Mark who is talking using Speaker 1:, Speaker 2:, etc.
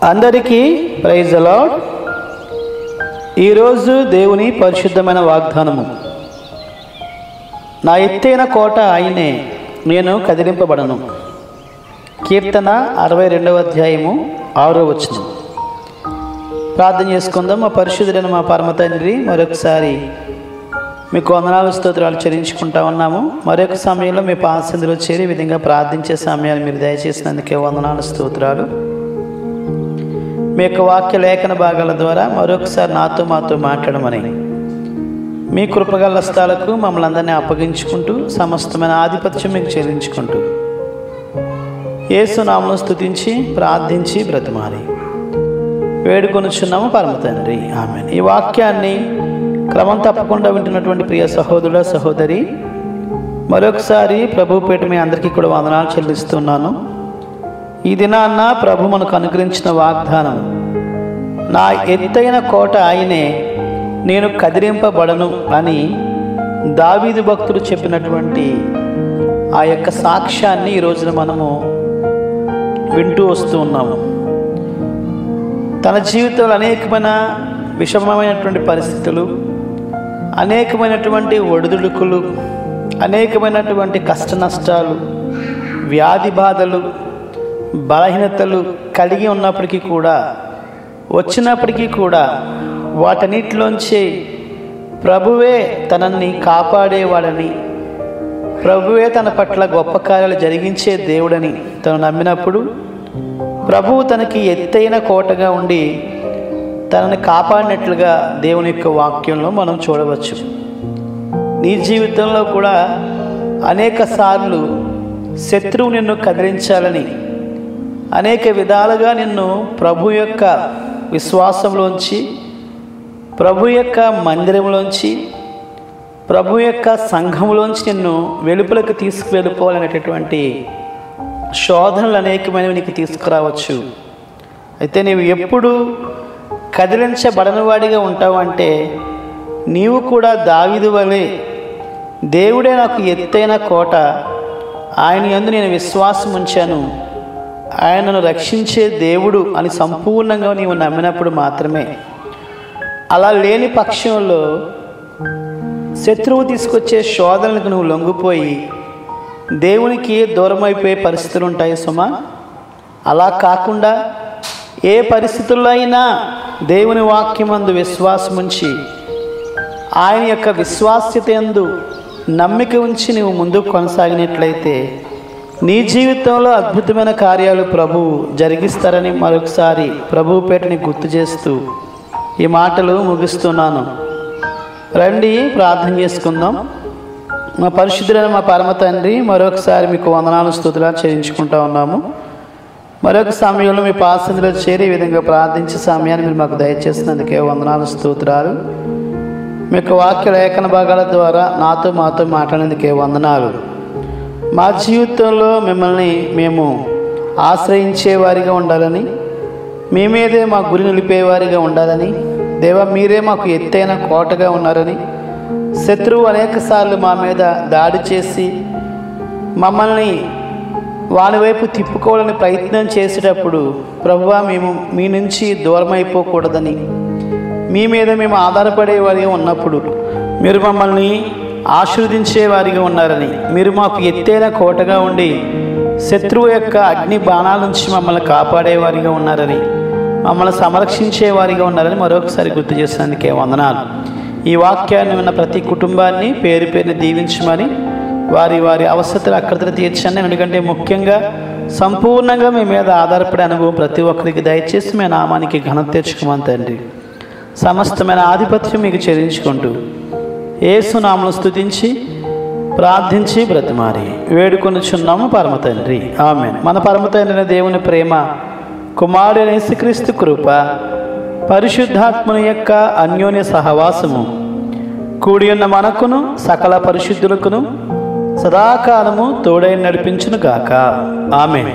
Speaker 1: అందరికీ praise the lord. ఈరోజు దేవుని పరిశుద్ధమైన వాగ్దానము. నా ఎత్తైన కోట ఆయనే, నేను కదిలింపబడను. కీర్తన 62వ అధ్యాయము 6వ వచనం. ప్రార్థన చేసుకుందాం. మా పరిశుద్ధుడైన మా పరమ తండ్రి, మరొకసారి మీకు వందనాలు స్తోత్రాలు చెల్లించుకుంటా ఉన్నాము. మరొక సమయంలో మీ పాసందులో చేరి విధంగా ప్రార్థించే సమయాన్ని మీరు దయచేసినందుకే వందనాలు స్తోత్రాలు. మీ యొక్క వాక్య లేఖన భాగాల ద్వారా మరొకసారి మాతో మాట్లాడమని మీ కృపగల హస్తాలకు మమ్మల్ని అందరినీ అప్పగించుకుంటూ సమస్తమైన ఆధిపత్యం మీకు చెల్లించుకుంటూ యేసు నామములో స్తుతించి ప్రార్థించి బ్రతిమాలి వేడుకొనుచున్నాము పరమ తండ్రి, ఆమేన్. ఈ వాక్యాన్ని క్రమం తప్పకుండా వింటున్నటువంటి ప్రియ సహోదరుల సహోదరి, మరొకసారి ప్రభు పేట మీ అందరికీ కూడా వందనాలు చెల్లిస్తున్నాను. ఈ దినాన్న ప్రభు మనకు అనుగ్రహించిన వాగ్దానం, నా ఎత్తైన కోట ఆయనే, నేను కదిలింపబడను అని దావీదు భక్తుడు చెప్పినటువంటి ఆ యొక్క సాక్ష్యాన్ని ఈ రోజున మనము వింటూ వస్తూ ఉన్నాము. తన జీవితంలో అనేకమైన విషమమైనటువంటి పరిస్థితులు, అనేకమైనటువంటి ఒడిదుడుకులు, అనేకమైనటువంటి కష్ట నష్టాలు, వ్యాధి బాధలు, బలహీనతలు కలిగి ఉన్నప్పటికీ కూడా, వచ్చినప్పటికీ కూడా వాటన్నిటిలోంచి ప్రభువే తనని కాపాడేవాడని, ప్రభువే తన పట్ల గొప్ప కార్యాలు జరిగించే దేవుడని తను నమ్మినప్పుడు ప్రభువు తనకి ఎత్తైన కోటగా ఉండి తనని కాపాడినట్లుగా దేవుని యొక్క వాక్యంలో మనం చూడవచ్చు. నీ జీవితంలో కూడా అనేక సార్లు శత్రువు నిన్ను కదిలించాలని, అనేక విధాలుగా నిన్ను ప్రభు యొక్క విశ్వాసంలోంచి, ప్రభు యొక్క మందిరంలోంచి, ప్రభు యొక్క సంఘంలోంచి నిన్ను వెలుపలకు తీసుకువెళ్ళిపోవాలనేటటువంటి శోధనలు అనేకమైనవి నీకు తీసుకురావచ్చు. అయితే నీవు ఎప్పుడు కదిలించబడని వాడిగా ఉంటావు అంటే, నీవు కూడా దావీదు వలె దేవుడే నాకు ఎత్తైన కోట, ఆయన యందు నేను విశ్వాసం ఉంచాను, ఆయనను రక్షించే దేవుడు అని సంపూర్ణంగా నీవు నమ్మినప్పుడు మాత్రమే. అలా లేని పక్షంలో శత్రువు తీసుకొచ్చే శోధనలకు నువ్వు లొంగిపోయి దేవునికి దూరం అయిపోయే పరిస్థితులు ఉంటాయి సుమా. అలా కాకుండా ఏ పరిస్థితుల్లో అయినా దేవుని వాక్యమందు విశ్వాసం ఉంచి, ఆయన యొక్క విశ్వాస్యత యందు నమ్మిక ఉంచి నువ్వు ముందుకు కొనసాగినట్లయితే నీ జీవితంలో అద్భుతమైన కార్యాలు ప్రభువు జరిగిస్తారని మరొకసారి ప్రభువు పేటని గుర్తు చేస్తూ ఈ మాటలు ముగిస్తున్నాను. రండి ప్రార్థన చేసుకుందాం. మా పరిశుద్ధులైన మా పరమ తండ్రి, మరొకసారి మీకు వందనాలు స్తుతులు చేయించుకుంటా ఉన్నాము. మరొక సమయంలో మీ పాసందులో చేరి ఈ విధంగా ప్రార్థించే సమయాన్ని మీరు మాకు దయచేసినందుకే వందనాలు స్తోత్రాలు. మీ యొక్క వాక్య లేఖన భాగాల ద్వారా మాతో మాట్లాడేందుకే వందనాలు. మా జీవితంలో మిమ్మల్ని మేము ఆశ్రయించేవారిగా ఉండాలని, మీ మీదే మా గురి నిలిపేవారిగా ఉండాలని, దేవా మీరే మాకు ఎత్తైన కోటగా ఉన్నారని, శత్రువు అనేక సార్లు మా మీద దాడి చేసి మమ్మల్ని వాని వైపు తిప్పుకోవాలని ప్రయత్నం చేసేటప్పుడు ప్రభువా మేము మీ నుంచి దూరం అయిపోకూడదని, మీ మీద మేము ఆధారపడేవారిగా ఉన్నప్పుడు మీరు మమ్మల్ని ఆశీర్వదించేవారిగా ఉన్నారని, మీరు మాకు ఎత్తైన కోటగా ఉండి శత్రువు యొక్క అగ్ని బాణాల నుంచి మమ్మల్ని కాపాడేవారిగా ఉన్నారని, మమ్మల్ని సంరక్షించేవారిగా ఉన్నారని మరొకసారి గుర్తు చేసినందుకే వందనాలు. ఈ వాక్యాన్ని విన్న ప్రతి కుటుంబాన్ని పేరు పేరుని దీవించమని, వారి వారి అవసరతలు అక్కడితో తీర్చండి. ఎందుకంటే ముఖ్యంగా సంపూర్ణంగా మీ మీద ఆధారపడే అనుభవం ప్రతి ఒక్కరికి దయచేసి మీ నామానికి ఘనత తెచ్చుకోమని తండ్రి, సమస్తమైన ఆధిపత్యం మీకు చెల్లించుకుంటూ యేసు నామములో స్తుతించి ప్రార్థించి బ్రతిమారి వేడుకొనుచున్నాము పరమ తండ్రి, ఆమేన్. మన పరమ తండ్రి దేవుని ప్రేమ, కుమారుడైన యేసుక్రీస్తు కృప, పరిశుద్ధాత్మని యొక్క అన్యోన్య సహవాసము కూడి ఉన్న మనకును సకల పరిశుద్ధులకును సదాకాలము తోడై నడిపించును గాక, ఆమేన్.